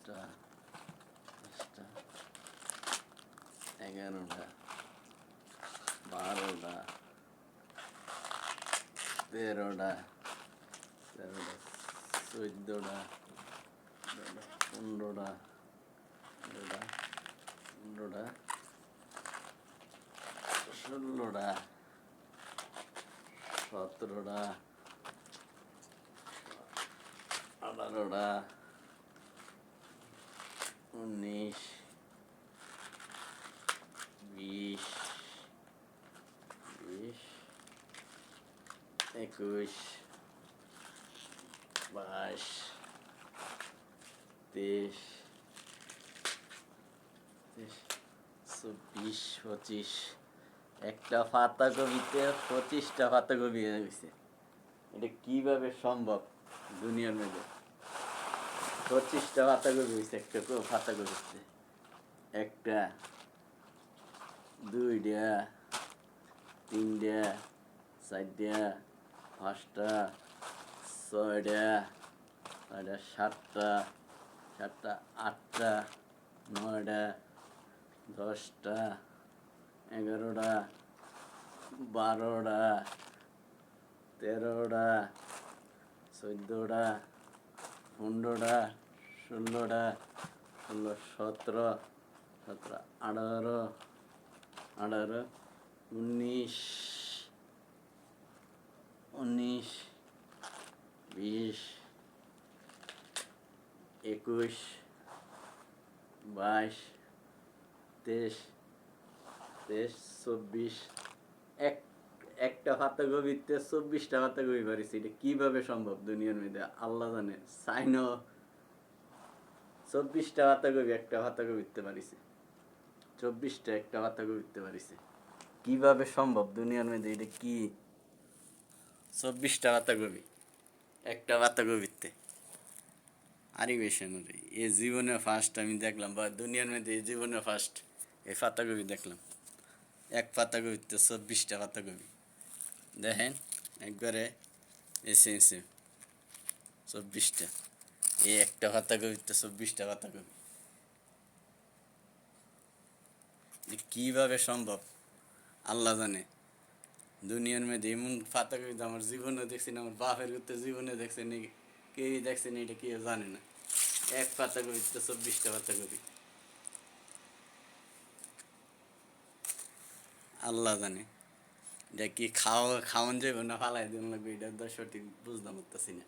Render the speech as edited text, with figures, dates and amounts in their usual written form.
10টা 10টা 11টা 12টা 13টা 14টা 15টা 16টা 17টা 18টা 19 20 21 22 23 24 25 একটা পাতাকপিতে 25টা পাতাকপি হয়ে গেছে। এটা কিভাবে সম্ভব দুনিয়ার মধ্যে? 25টা পাতাকপি হয়েছে একটা পাতাকপিতে। একটা, দুইটা, তিনটা, চারটা, পাঁচটা, ছয়টা, সাতটা, আটটা, 9টা, 10টা, 11টা, 12টা, 13টা, 14টা, 15টা, 16টা, 17, 18, 19, 20, 21, 22, 23, 24 একটা পাতাকপিতে 24টা পাতাকপি পারিছে। এটা কিভাবে সম্ভব দুনিয়ার মধ্যে আল্লাহ জানে। সাইনো 24টা পাতাকপি একটা পাতাকপিতে পারিছে। 24টা একটা পাতাকপিতে পারিছে। কিভাবে সম্ভব দুনিয়ার মধ্যে? এটা কি 24টা পাতাকপি একটা পাতাকপিতে? আরে বেশি এ জীবনে ফার্স্ট আমি দেখলাম, বা দুনিয়ার মধ্যে এই জীবনে ফার্স্ট এই পাতাকপি দেখলাম। এক পাতাকপিতে 24টা পাতাকপি দেখেন একবারে এসে 24টা। এই একটা পাতাকপিতে 24টা পাতাকপি কিভাবে সম্ভব আল্লাহ জানে। দুনিয়ার মধ্যে এমন পাতাকপি আমার জীবনে দেখছি না, আমার বাপের করতে জীবনে দেখছে নি, কেউই দেখছে না, এটা কেউ জানে না। এক পাতাকপিতে 24টা পাতাকপি আল্লাহ জানে। এটা কি খাওয়ান যাবে না ফালাই দিন লাগবে, এটা সঠিক বুঝতে পারতেছি না।